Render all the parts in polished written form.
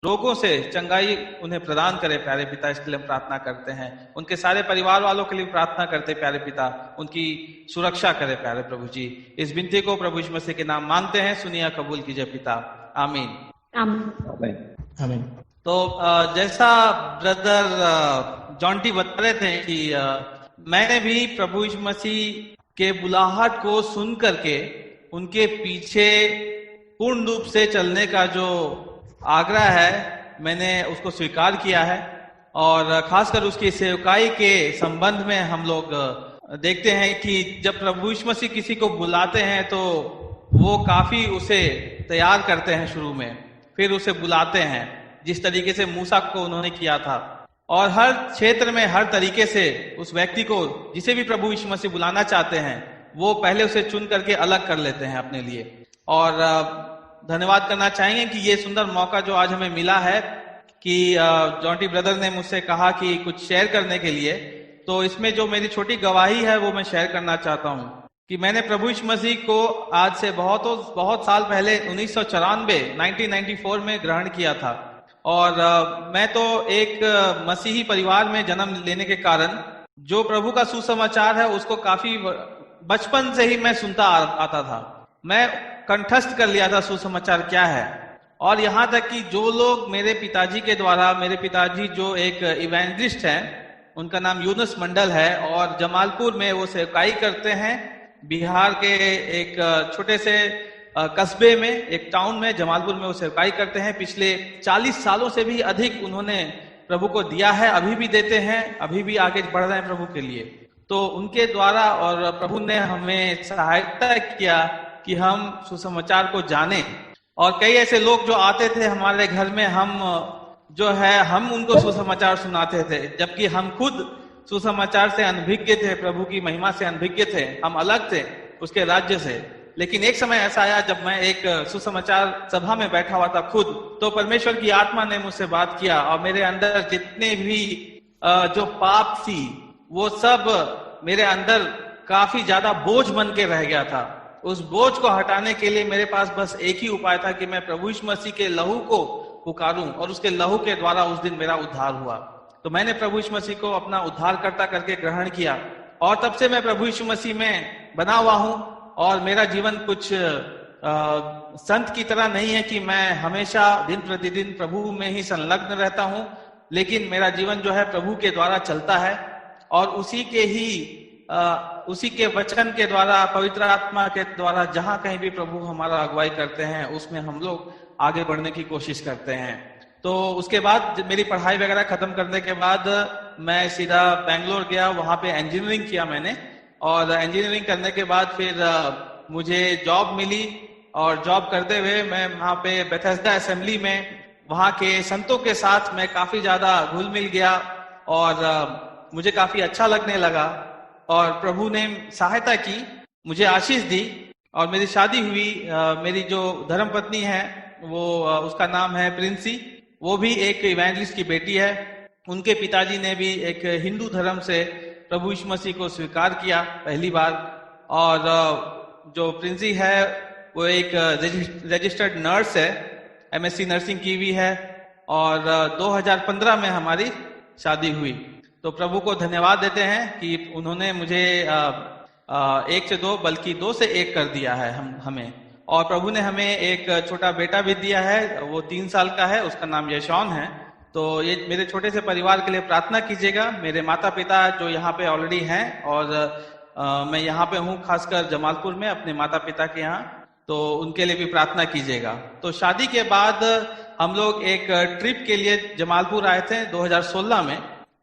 रोगों से चंगाई उन्हें प्रदान करे प्यारे पिता, इसके लिए हम प्रार्थना करते हैं। उनके सारे परिवार वालों के लिए प्रार्थना करते हैं प्यारे पिता, उनकी सुरक्षा करे प्यारे प्रभु जी। इस विनती को प्रभु यीशु मसीह के नाम मांगते हैं, सुनिए कबूल कीजिए पिता, आमीन आमीन। तो जैसा ब्रदर जॉन्टी बता रहे थे कि मैंने भी प्रभु यीशु मसीह के बुलाहट को सुन करके उनके पीछे पूर्ण रूप से चलने का जो आग्रह है, मैंने उसको स्वीकार किया है। और खासकर उसकी सेवकाई के संबंध में हम लोग देखते हैं कि जब प्रभु यीशु मसीह किसी को बुलाते हैं तो वो काफी उसे तैयार करते हैं शुरू में, फिर उसे बुलाते हैं जिस तरीके से मूसा को उन्होंने किया था। और हर क्षेत्र में हर तरीके से उस व्यक्ति को, जिसे भी प्रभु यीशु मसीह बुलाना चाहते हैं, वो पहले उसे चुन करके अलग कर लेते हैं अपने लिए। और धन्यवाद करना चाहेंगे कि ये सुंदर मौका जो आज हमें मिला है कि जॉन्टी ब्रदर ने मुझसे कहा कि कुछ शेयर करने के लिए, तो इसमें जो मेरी छोटी गवाही है वो मैं शेयर करना चाहता हूँ कि मैंने प्रभु यीशु मसीह को आज से बहुत साल पहले 1994 में ग्रहण किया था। और मैं तो एक मसीही परिवार में जन्म लेने के कारण जो प्रभु का सुसमाचार है उसको काफी बचपन से ही मैं सुनता आता था। मैं कंठस्थ कर लिया था सुसमाचार क्या है। और यहाँ तक कि जो लोग मेरे पिताजी के द्वारा, मेरे पिताजी जो एक इवेंजलिस्ट हैं, उनका नाम यूनुस मंडल है और जमालपुर में वो सेवकाई करते हैं, बिहार के एक छोटे से कस्बे में, एक टाउन में, जमालपुर में वो सेवकाई करते हैं। पिछले 40 सालों से भी अधिक उन्होंने प्रभु को दिया है, अभी भी देते हैं, अभी भी आगे बढ़ रहे हैं प्रभु के लिए। तो उनके द्वारा और प्रभु ने हमें सहायता किया कि हम सुसमाचार को जाने। और कई ऐसे लोग जो आते थे हमारे घर में, हम उनको सुसमाचार सुनाते थे, जबकि हम खुद सुसमाचार से अनभिज्ञ थे, प्रभु की महिमा से अनभिज्ञ थे, हम अलग थे उसके राज्य से। लेकिन एक समय ऐसा आया जब मैं एक सुसमाचार सभा में बैठा हुआ था खुद, तो परमेश्वर की आत्मा ने मुझसे बात किया और मेरे अंदर जितने भी जो पाप थी वो सब मेरे अंदर काफी ज्यादा बोझ बन के रह गया था। उस बोझ को हटाने के लिए मेरे पास बस एक ही उपाय था कि मैं प्रभु यीशु मसीह के लहू को पुकारूं, और उसके लहू के द्वारा उस दिन मेरा उद्धार हुआ। तो मैंने प्रभु यीशु मसीह को अपना उद्धारकर्ता करके ग्रहण किया और तब से मैं प्रभु यीशु मसीह में बना हुआ हूं। और मेरा जीवन कुछ संत की तरह नहीं है कि मैं हमेशा दिन प्रतिदिन प्रभु में ही संलग्न रहता हूं, लेकिन मेरा जीवन जो है प्रभु के द्वारा चलता है और उसी के वचन के द्वारा, पवित्र आत्मा के द्वारा जहां कहीं भी प्रभु हमारा अगुवाई करते हैं उसमें हम लोग आगे बढ़ने की कोशिश करते हैं। तो उसके बाद मेरी पढ़ाई वगैरह खत्म करने के बाद मैं सीधा बेंगलोर गया, वहां पे इंजीनियरिंग किया मैंने। और इंजीनियरिंग करने के बाद फिर मुझे जॉब मिली और जॉब करते हुए मैं वहां पे बेथेस्दा असेंबली में वहां के संतों के साथ मैं काफी ज्यादा घुल मिल गया और मुझे काफी अच्छा लगने लगा। और प्रभु ने सहायता की, मुझे आशीष दी और मेरी शादी हुई। मेरी जो धर्मपत्नी है वो उसका नाम है प्रिंसी, वो भी एक इवेंजलिस्ट की बेटी है। उनके पिताजी ने भी एक हिंदू धर्म से प्रभु यीशु मसीह को स्वीकार किया पहली बार। और जो प्रिंसी है वो एक रजिस्टर्ड नर्स है, MSc नर्सिंग की हुई है। और 2015 में हमारी शादी हुई। तो प्रभु को धन्यवाद देते हैं कि उन्होंने मुझे 1 से 2 बल्कि 2 से 1 कर दिया है हमें। और प्रभु ने हमें एक छोटा बेटा भी दिया है, वो 3 साल का है, उसका नाम यशौन है। तो ये मेरे छोटे से परिवार के लिए प्रार्थना कीजिएगा। मेरे माता पिता जो यहाँ पे ऑलरेडी हैं और मैं यहाँ पे हूँ खासकर जमालपुर में अपने माता पिता के यहाँ, तो उनके लिए भी प्रार्थना कीजिएगा। तो शादी के बाद हम लोग एक ट्रिप के लिए जमालपुर आए थे 2016 में।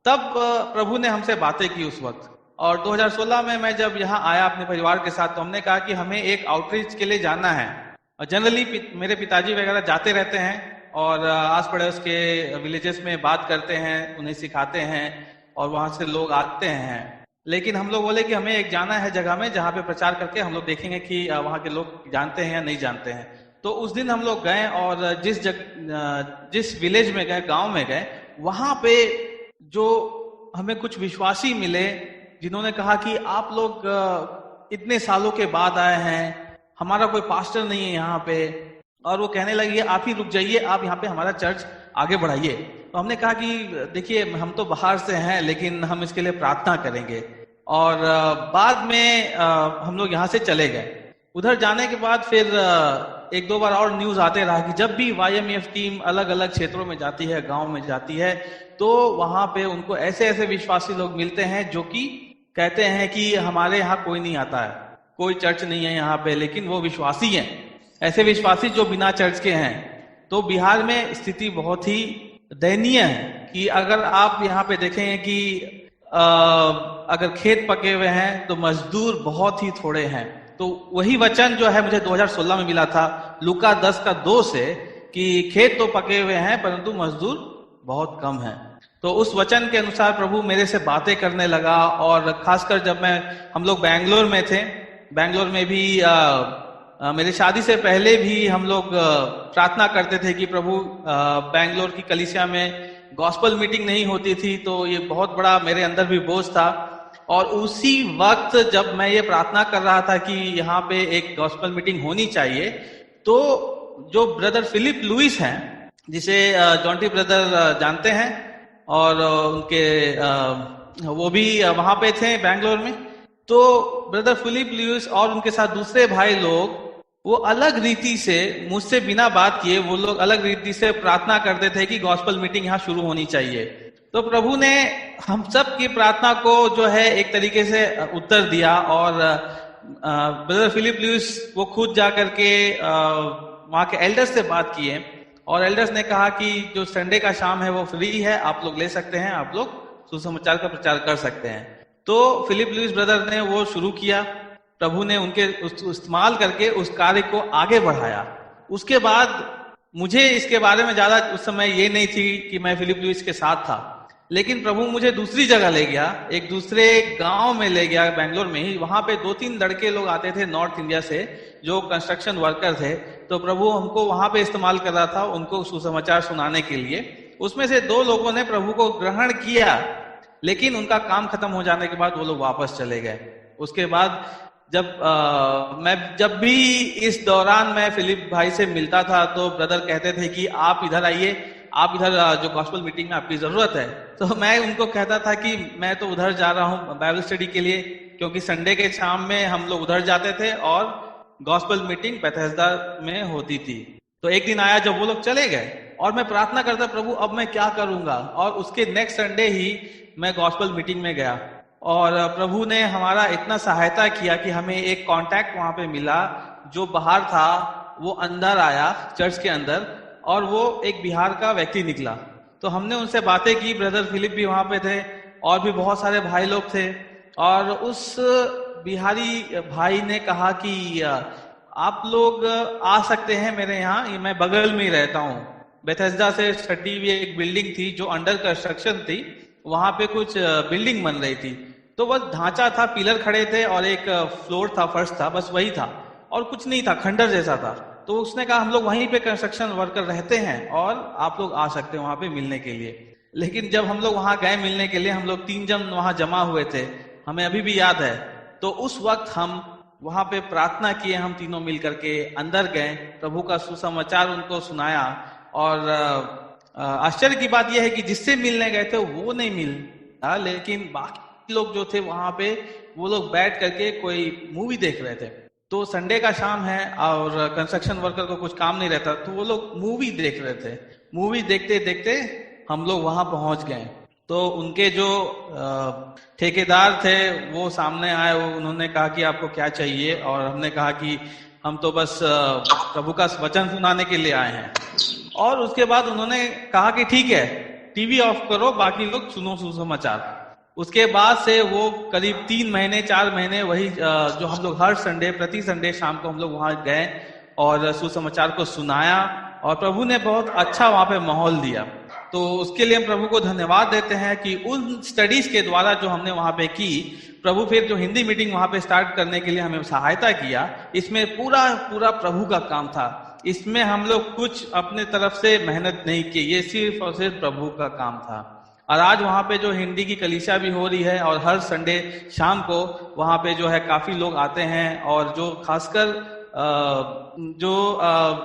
तब प्रभु ने हमसे बातें की उस वक्त। और 2016 में मैं जब यहाँ आया अपने परिवार के साथ, तो हमने कहा कि हमें एक आउटरीच के लिए जाना है। और जनरली मेरे पिताजी वगैरह जाते रहते हैं और आस पड़ोस के विलेजेस में बात करते हैं, उन्हें सिखाते हैं और वहां से लोग आते हैं। लेकिन हम लोग बोले कि हमें एक जाना है जगह में जहाँ पे प्रचार करके हम लोग देखेंगे कि वहाँ के लोग जानते हैं या नहीं जानते हैं। तो उस दिन हम लोग गए और जिस विलेज में गए, गांव में गए, वहां पे जो हमें कुछ विश्वासी मिले जिन्होंने कहा कि आप लोग इतने सालों के बाद आए हैं, हमारा कोई पास्टर नहीं है यहाँ पे। और वो कहने लगे आप ही रुक जाइए, आप यहाँ पे हमारा चर्च आगे बढ़ाइए। तो हमने कहा कि देखिए हम तो बाहर से हैं, लेकिन हम इसके लिए प्रार्थना करेंगे। और बाद में हम लोग यहाँ से चले गए। उधर जाने के बाद फिर एक दो बार और न्यूज आते रहा कि जब भी YMF टीम अलग अलग क्षेत्रों में जाती है, गांव में जाती है, तो वहां पे उनको ऐसे ऐसे विश्वासी लोग मिलते हैं जो कि कहते हैं कि हमारे यहाँ कोई नहीं आता है, कोई चर्च नहीं है यहाँ पे, लेकिन वो विश्वासी हैं, ऐसे विश्वासी जो बिना चर्च के हैं। तो बिहार में स्थिति बहुत ही दयनीय है कि अगर आप यहाँ पे देखें कि अगर खेत पके हुए हैं तो मजदूर बहुत ही थोड़े हैं। तो वही वचन जो है मुझे 2016 में मिला था लूका 10:2 से कि खेत तो पके हुए हैं परंतु मजदूर बहुत कम हैं। तो उस वचन के अनुसार प्रभु मेरे से बातें करने लगा। और खासकर जब हम लोग बैंगलोर में थे, बैंगलोर में भी मेरे शादी से पहले भी हम लोग प्रार्थना करते थे कि प्रभु बैंगलोर की कलीसिया में गॉस्पल मीटिंग नहीं होती थी, तो ये बहुत बड़ा मेरे अंदर भी बोझ था। और उसी वक्त जब मैं ये प्रार्थना कर रहा था कि यहाँ पे एक गॉस्पल मीटिंग होनी चाहिए, तो जो ब्रदर फिलिप लुइस हैं, जिसे जॉन्टी ब्रदर जानते हैं, और उनके वो भी वहां पे थे बैंगलोर में। तो ब्रदर फिलिप लुइस और उनके साथ दूसरे भाई लोग वो अलग रीति से मुझसे बिना बात किए वो लोग अलग रीति से प्रार्थना करते थे कि गॉस्पल मीटिंग यहाँ शुरू होनी चाहिए। तो प्रभु ने हम सब की प्रार्थना को जो है एक तरीके से उत्तर दिया। और ब्रदर फिलिप लुइस वो खुद जा करके वहां के एल्डर्स से बात किए, और एल्डर्स ने कहा कि जो संडे का शाम है वो फ्री है, आप लोग ले सकते हैं, आप लोग सुसमाचार का प्रचार कर सकते हैं। तो फिलिप लुइस ब्रदर ने वो शुरू किया। प्रभु ने उनके इस्तेमाल करके उस कार्य को आगे बढ़ाया। उसके बाद मुझे इसके बारे में ज्यादा उस समय ये नहीं थी कि मैं फिलिप लुइस के साथ था, लेकिन प्रभु मुझे दूसरी जगह ले गया, एक दूसरे गांव में ले गया बैंगलोर में ही। वहां पे 2-3 लड़के लोग आते थे नॉर्थ इंडिया से जो कंस्ट्रक्शन वर्कर थे। तो प्रभु हमको वहां पे इस्तेमाल कर रहा था उनको सुसमाचार सुनाने के लिए। उसमें से 2 लोगों ने प्रभु को ग्रहण किया, लेकिन उनका काम खत्म हो जाने के बाद वो लोग वापस चले गए। उसके बाद जब भी इस दौरान मैं फिलिप भाई से मिलता था तो ब्रदर कहते थे कि आप इधर आइए, आप इधर जो गॉस्पल मीटिंग में आपकी जरूरत है। तो मैं उनको कहता था कि मैं तो उधर जा रहा हूँ बाइबल स्टडी के लिए, क्योंकि संडे के शाम में हम लोग उधर जाते थे और गॉस्पल मीटिंग बेथेस्दा में होती थी। तो एक दिन आया जब वो लोग चले गए और मैं प्रार्थना करता प्रभु अब मैं क्या करूंगा। और उसके नेक्स्ट संडे ही मैं गॉस्पल मीटिंग में गया और प्रभु ने हमारा इतना सहायता किया कि हमें एक कांटेक्ट वहां पे मिला जो बाहर था, वो अंदर आया चर्च के अंदर, और वो एक बिहार का व्यक्ति निकला। तो हमने उनसे बातें की, ब्रदर फिलिप भी वहां पे थे और भी बहुत सारे भाई लोग थे। और उस बिहारी भाई ने कहा कि आप लोग आ सकते हैं मेरे यहाँ, मैं बगल में ही रहता हूँ। बेथेस्दा से सटी हुई एक बिल्डिंग थी जो अंडर कंस्ट्रक्शन थी, वहां पे कुछ बिल्डिंग बन रही थी। तो बस ढांचा था, पिलर खड़े थे और एक फ्लोर था, फर्श था, बस वही था और कुछ नहीं था, खंडर जैसा था। तो उसने कहा हम लोग वहीं पे कंस्ट्रक्शन वर्कर रहते हैं और आप लोग आ सकते हैं वहां पे मिलने के लिए। लेकिन जब हम लोग वहां गए मिलने के लिए, हम लोग 3 जन वहां जमा हुए थे, हमें अभी भी याद है। तो उस वक्त हम वहां पे प्रार्थना किए, हम तीनों मिल करके अंदर गए, प्रभु का सुसमाचार उनको सुनाया। और आश्चर्य की बात यह है कि जिससे मिलने गए थे वो नहीं मिला, लेकिन बाकी लोग जो थे वहां पे वो लोग बैठ करके कोई मूवी देख रहे थे। तो संडे का शाम है और कंस्ट्रक्शन वर्कर को कुछ काम नहीं रहता, तो वो लोग मूवी देख रहे थे। मूवी देखते देखते हम लोग वहां पहुंच गए। तो उनके जो ठेकेदार थे वो सामने आए, उन्होंने कहा कि आपको क्या चाहिए, और हमने कहा कि हम तो बस प्रभु का वचन सुनाने के लिए आए हैं। और उसके बाद उन्होंने कहा कि ठीक है टीवी ऑफ करो, बाकी लोग सुनो सुसमाचार। उसके बाद से वो करीब 3 महीने 4 महीने वही जो हम लोग हर संडे प्रति संडे शाम को हम लोग वहां गए और सुसमाचार को सुनाया, और प्रभु ने बहुत अच्छा वहां पे माहौल दिया। तो उसके लिए हम प्रभु को धन्यवाद देते हैं कि उन स्टडीज के द्वारा जो हमने वहां पे की, प्रभु फिर जो हिंदी मीटिंग वहां पे स्टार्ट करने के लिए हमें सहायता किया। इसमें पूरा प्रभु का काम था, इसमें हम लोग कुछ अपने तरफ से मेहनत नहीं की, ये सिर्फ और सिर्फ प्रभु का काम था। और आज वहां पे जो हिंदी की कलीसिया भी हो रही है और हर संडे शाम को वहां पे जो है काफी लोग आते हैं, और जो खासकर जो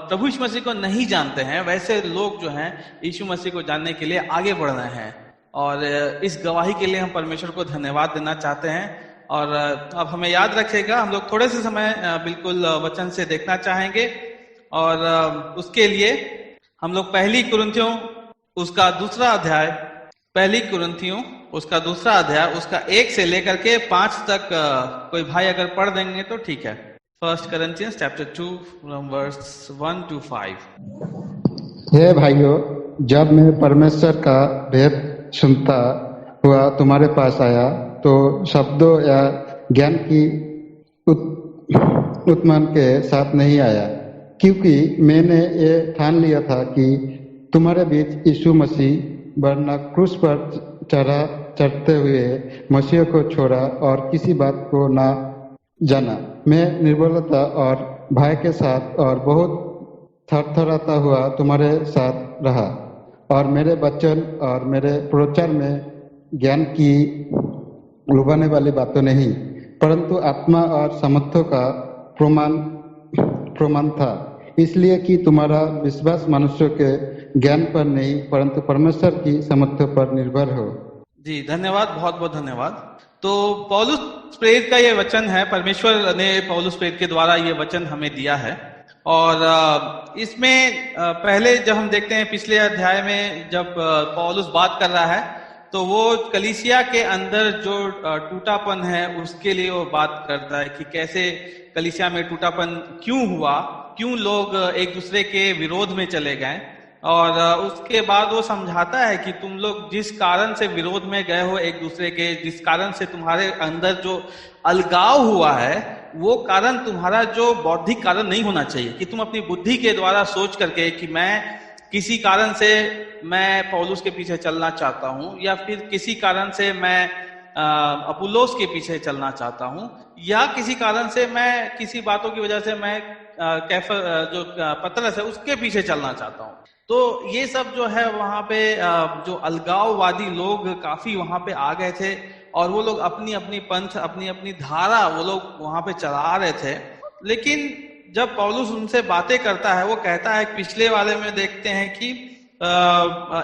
प्रभु यीशु मसीह को नहीं जानते हैं, वैसे लोग जो हैं यीशु मसीह को जानने के लिए आगे बढ़ रहे हैं। और इस गवाही के लिए हम परमेश्वर को धन्यवाद देना चाहते हैं। और अब हमें याद रखेगा, हम लोग थोड़े से समय बिल्कुल वचन से देखना चाहेंगे। और उसके लिए हम लोग पहली कुरिन्थियों उसका दूसरा अध्याय, पहली कुरिन्थियों उसका दूसरा अध्याय, उसका 1 से लेकर के 5 तक कोई भाई अगर पढ़ देंगे तो ठीक है। 1 Corinthians chapter 2 from verse 1 to 5। हे भाइयों, जब मैं परमेश्वर का भेद सुनता हुआ तुम्हारे पास आया तो शब्दों या ज्ञान की उत्मान के साथ नहीं आया, क्योंकि मैंने ये ठान लिया था कि तुम्हारे बीच यीशु मसीह वरना क्रूस पर चढ़ते हुए मसीह को छोड़ा और किसी बात को ना जाना। मैं निर्बलता और भय के साथ और बहुत थरथराता हुआ तुम्हारे साथ रहा, और मेरे वचन और मेरे प्रचार में ज्ञान की लुभाने वाली बातें नहीं, परंतु आत्मा और सामर्थ्य का प्रमाण था, इसलिए कि तुम्हारा विश्वास मनुष्य के ज्ञान पर नहीं परंतु परमेश्वर की सामर्थ्य पर निर्भर हो। जी धन्यवाद, बहुत बहुत धन्यवाद। तो पौलुस प्रेरित का ये वचन है, परमेश्वर ने पौलुस प्रेरित के द्वारा ये वचन हमें दिया है। और इसमें पहले जब हम देखते हैं पिछले अध्याय में जब पौलुस बात कर रहा है तो वो कलीसिया के अंदर जो टूटापन है उसके लिए वो बात करता है कि कैसे कलीसिया में टूटापन क्यों हुआ, क्यों लोग एक दूसरे के विरोध में चले गए। और उसके बाद वो समझाता है कि तुम लोग जिस कारण से विरोध में गए हो एक दूसरे के, जिस कारण से तुम्हारे अंदर जो अलगाव हुआ है, वो कारण तुम्हारा जो बौद्धिक कारण नहीं होना चाहिए कि तुम अपनी बुद्धि के द्वारा सोच करके कि मैं किसी कारण से मैं पौलुस के पीछे चलना चाहता हूं, या फिर किसी कारण से मैं अपुल्लोस के पीछे चलना चाहता हूं, या किसी कारण से मैं किसी बातों की वजह से मैं जो पतरस है उसके पीछे चलना चाहता हूं। तो ये सब जो है वहां पे जो अलगाववादी लोग काफी वहां पे आ गए थे, और वो लोग अपनी अपनी पंथ, अपनी अपनी धारा वो लोग वहां पे चला रहे थे। लेकिन जब पौलुस उनसे बातें करता है, वो कहता है, पिछले वाले में देखते हैं कि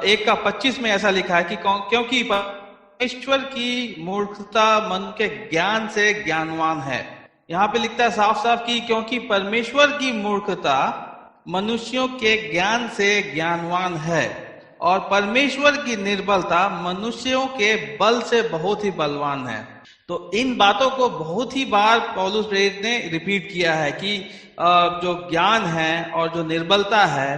1:25 में ऐसा लिखा है कि क्योंकि परमेश्वर की मूर्खता मन के ज्ञान से ज्ञानवान है। यहाँ पे लिखता है साफ साफ कि क्योंकि परमेश्वर की मूर्खता मनुष्यों के ज्ञान से ज्ञानवान है, और परमेश्वर की निर्बलता मनुष्यों के बल से बहुत ही बलवान है। तो इन बातों को बहुत ही बार पौलुस प्रेरित ने रिपीट किया है कि जो ज्ञान है और जो निर्बलता है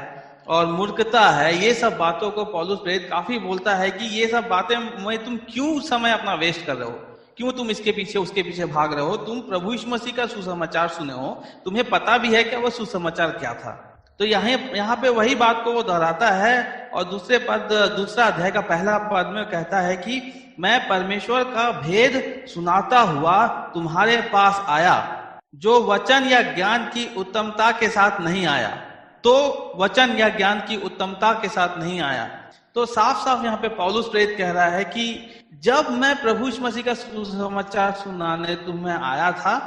और मूर्खता है, ये सब बातों को पौलुस प्रेरित काफी बोलता है कि ये सब बातें में तुम क्यों समय अपना वेस्ट कर रहे हो, क्यों तुम इसके पीछे उसके पीछे भाग रहे हो। तुम प्रभु यीशु मसीह का सुसमाचार सुने हो, तुम्हें पता भी है कि वो सुसमाचार क्या था। तो यहाँ पे वही बात को वो दोहराता है। और दूसरा अध्याय का पहला पद में कहता है कि मैं परमेश्वर का भेद सुनाता हुआ तुम्हारे पास आया, जो वचन या ज्ञान की उत्तमता के साथ नहीं आया। तो वचन या ज्ञान की उत्तमता के साथ नहीं आया। तो साफ साफ यहाँ पे पौलुस प्रेरित कह रहा है कि जब मैं प्रभु यीशु मसीह का सुसमाचार सुनाने तुम्हें आया था,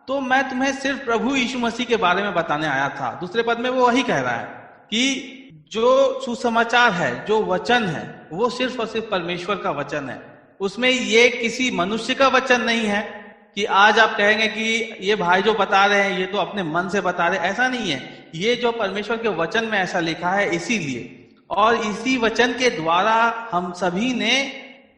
तो मैं तुम्हें सिर्फ प्रभु यीशु मसीह के बारे में बताने आया था। दूसरे पद में वो वही कह रहा है कि जो सुसमाचार है, जो वचन है, वो सिर्फ और सिर्फ परमेश्वर का वचन है। उसमें ये किसी मनुष्य का वचन नहीं है कि आज आप कहेंगे कि ये भाई जो बता रहे हैं ये तो अपने मन से बता रहे हैं, ऐसा नहीं है। ये जो परमेश्वर के वचन में ऐसा लिखा है इसीलिए, और इसी वचन के द्वारा हम सभी ने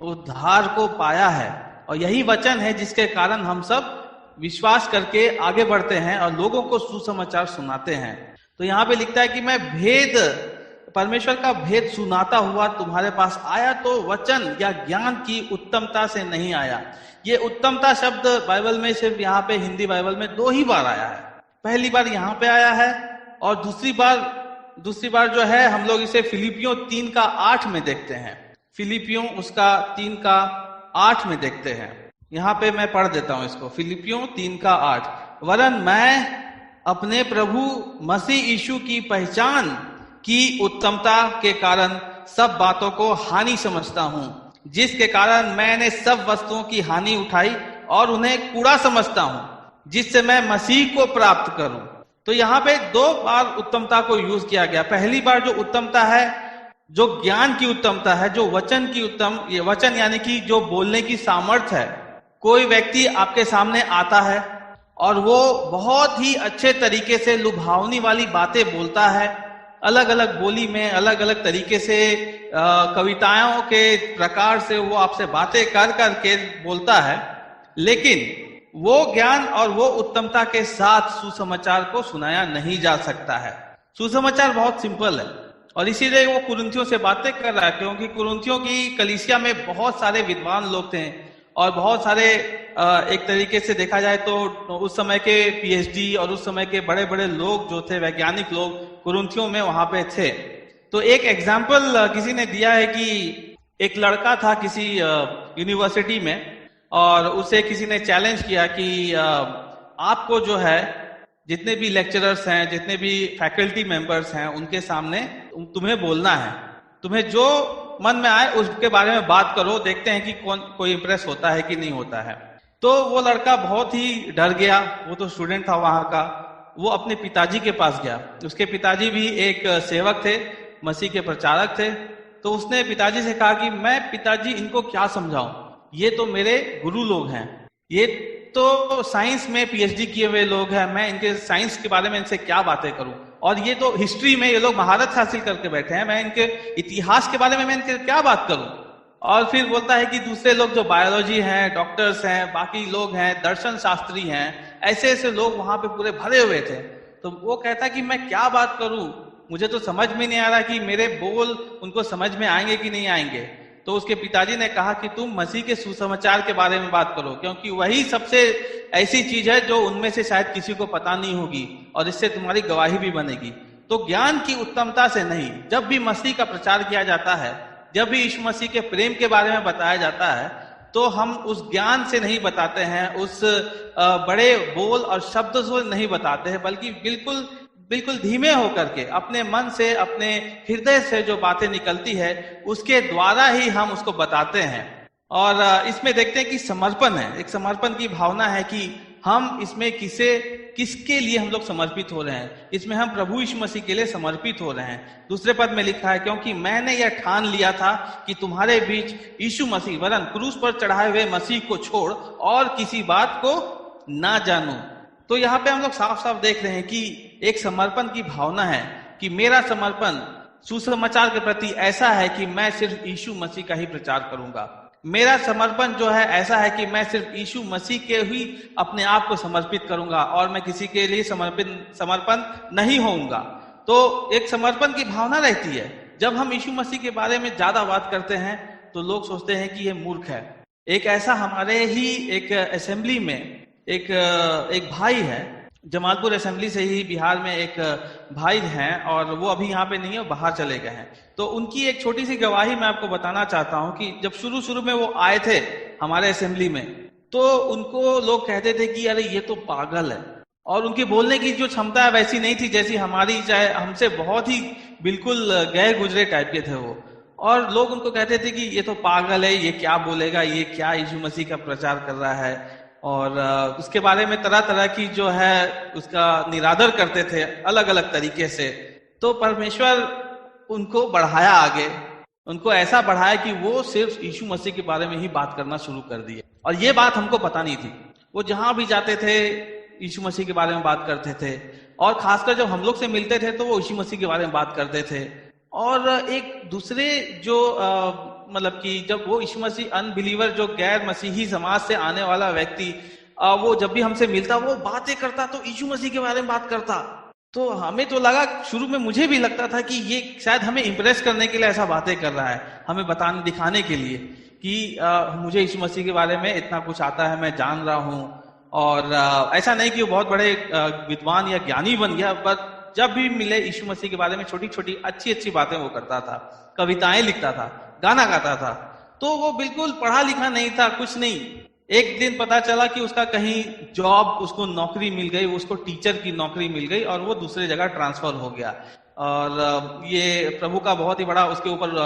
उद्धार को पाया है। और यही वचन है जिसके कारण हम सब विश्वास करके आगे बढ़ते हैं और लोगों को सुसमाचार सुनाते हैं। तो यहाँ पे लिखता है कि मैं परमेश्वर का भेद सुनाता हुआ तुम्हारे पास आया, तो वचन या ज्ञान की उत्तमता से नहीं आया। ये उत्तमता शब्द बाइबल में सिर्फ यहाँ पे हिंदी बाइबल में 2 ही बार आया है। पहली बार यहाँ पे आया है, और दूसरी बार जो है हम लोग इसे फिलिपियों 3:8 में देखते हैं। फिलिपियों उसका 3:8 में देखते हैं। यहाँ पे मैं पढ़ देता हूं इसको, फिलिपियों 3:8। वरन मैं अपने प्रभु मसीह यीशु की पहचान की उत्तमता के कारण सब बातों को हानि समझता हूं, जिसके कारण मैंने सब वस्तुओं की हानि उठाई और उन्हें कूड़ा समझता हूं, जिससे मैं मसीह को प्राप्त करूं। तो यहाँ पे 2 बार उत्तमता को यूज किया गया। पहली बार जो उत्तमता है, जो ज्ञान की उत्तमता है, जो वचन की ये वचन यानी कि जो बोलने की सामर्थ्य है। कोई व्यक्ति आपके सामने आता है और वो बहुत ही अच्छे तरीके से लुभावनी वाली बातें बोलता है, अलग अलग बोली में, अलग अलग तरीके से, कविताओं के प्रकार से वो आपसे बातें कर करके बोलता है, लेकिन वो ज्ञान और वो उत्तमता के साथ सुसमाचार को सुनाया नहीं जा सकता है। सुसमाचार बहुत सिंपल है और इसीलिए वो कुरिन्थियों से बातें कर रहा है, क्योंकि कुरिन्थियों की कलीसिया में बहुत सारे विद्वान लोग थे और बहुत सारे एक तरीके से देखा जाए तो उस समय के पीएचडी और उस समय के बड़े बड़े लोग जो थे, वैज्ञानिक लोग, कुरिन्थियों में वहां पे थे। तो एक एग्जाम्पल किसी ने दिया है कि एक लड़का था किसी यूनिवर्सिटी में और उसे किसी ने चैलेंज किया कि आपको जो है जितने भी लेक्चरर्स हैं, जितने भी फैकल्टी मेंबर्स हैं, उनके सामने तुम्हें बोलना है, तुम्हें जो मन में आए उसके बारे में बात करो, देखते हैं कि कोई इंप्रेस होता है कि नहीं होता है। तो वो लड़का बहुत ही डर गया, वो तो स्टूडेंट था वहां का। वो अपने पिताजी के पास गया, उसके पिताजी भी एक सेवक थे, मसीह के प्रचारक थे। तो उसने पिताजी से कहा कि मैं पिताजी इनको क्या समझाऊं, ये तो मेरे गुरु लोग हैं, ये तो साइंस में पीएचडी किए हुए लोग हैं, मैं इनके साइंस के बारे में इनसे क्या बातें करूं, और ये तो हिस्ट्री में ये लोग महारत हासिल करके बैठे हैं, मैं इनके इतिहास के बारे में मैं इनके क्या बात करूं। और फिर बोलता है कि दूसरे लोग जो बायोलॉजी हैं, डॉक्टर्स हैं, बाकी लोग हैं, दर्शन शास्त्री हैं, ऐसे ऐसे लोग वहां पे पूरे भरे हुए थे। तो वो कहता कि मैं क्या बात करूं, मुझे तो समझ में नहीं आ रहा कि मेरे बोल उनको समझ में आएंगे कि नहीं आएंगे। तो उसके पिताजी ने कहा कि तुम मसीह के सुसमाचार के बारे में बात करो, क्योंकि वही सबसे ऐसी चीज है जो उनमें से शायद किसी को पता नहीं होगी और इससे तुम्हारी गवाही भी बनेगी। तो ज्ञान की उत्तमता से नहीं, जब भी मसीह का प्रचार किया जाता है, जब भी यीशु मसीह के प्रेम के बारे में बताया जाता है, तो हम उस ज्ञान से नहीं बताते हैं, उस बड़े बोल और शब्द से नहीं बताते हैं, बल्कि बिल्कुल बिल्कुल धीमे होकर के अपने मन से, अपने हृदय से जो बातें निकलती है उसके द्वारा ही हम उसको बताते हैं। और इसमें देखते हैं कि समर्पण है, एक समर्पण की भावना है कि हम इसमें किसके लिए हम लोग समर्पित हो रहे हैं, इसमें हम प्रभु यीशु मसीह के लिए समर्पित हो रहे हैं। दूसरे पद में लिखा है, क्योंकि मैंने यह ठान लिया था कि तुम्हारे बीच यीशु मसीह वरन क्रूस पर चढ़ाए हुए मसीह को छोड़ और किसी बात को ना जानूं। तो यहाँ पे हम लोग साफ साफ देख रहे हैं कि एक समर्पण की भावना है कि मेरा समर्पण सुसमाचार के प्रति ऐसा है कि मैं सिर्फ यीशु मसीह का ही प्रचार करूंगा। मेरा समर्पण जो है ऐसा है कि मैं सिर्फ यीशु मसीह के ही अपने आप को समर्पित करूंगा और मैं किसी के लिए समर्पण नहीं होऊंगा। तो एक समर्पण की भावना रहती है। जब हम यीशु मसीह के बारे में ज्यादा बात करते हैं तो लोग सोचते हैं कि ये मूर्ख है। एक ऐसा हमारे ही एक असेंबली में एक भाई है, जमालपुर असेंबली से ही बिहार में एक भाई हैं और वो अभी यहाँ पे नहीं है, बाहर चले गए हैं। तो उनकी एक छोटी सी गवाही मैं आपको बताना चाहता हूँ कि जब शुरू में वो आए थे हमारे असेंबली में, तो उनको लोग कहते थे कि अरे ये तो पागल है, और उनकी बोलने की जो क्षमता है वैसी नहीं थी जैसी हमारी, चाहे हमसे बहुत ही बिल्कुल गए गुजरे टाइप के थे वो। और लोग उनको कहते थे कि ये तो पागल है, ये क्या बोलेगा, ये क्या यीशु मसीह का प्रचार कर रहा है, और उसके बारे में तरह तरह की जो है उसका निरादर करते थे अलग अलग तरीके से। तो परमेश्वर उनको बढ़ाया आगे, उनको ऐसा बढ़ाया कि वो सिर्फ यीशु मसीह के बारे में ही बात करना शुरू कर दिए। और ये बात हमको पता नहीं थी। वो जहां भी जाते थे यीशु मसीह के बारे में बात करते थे, और खासकर जब हम लोग से मिलते थे तो वो यीशु मसीह के बारे में बात करते थे। और एक दूसरे जो मतलब कि जब वो यीशु मसीह अनबिलीवर, जो गैर मसीही समाज से आने वाला व्यक्ति, वो जब भी हमसे मिलता वो बातें करता तो यीशु मसीह के बारे में बात करता। तो हमें तो लगा, शुरू में मुझे भी लगता था कि ये शायद हमें इंप्रेस करने के लिए ऐसा बातें कर रहा है, हमें बताने दिखाने के लिए कि मुझे यीशु मसीह के बारे में इतना कुछ आता है, मैं जान रहा हूँ। और ऐसा नहीं कि वो बहुत बड़े विद्वान या ज्ञानी बन गया, पर जब भी मिले यीशु मसीह के बारे में छोटी छोटी अच्छी अच्छी बातें वो करता था, कविताएं लिखता था, गाना गाता था। तो वो बिल्कुल पढ़ा लिखा नहीं था, कुछ नहीं। एक दिन पता चला कि उसका कहीं जॉब, उसको नौकरी मिल गई, उसको टीचर की नौकरी मिल गई और वो दूसरे जगह ट्रांसफर हो गया। और ये प्रभु का बहुत ही बड़ा उसके ऊपर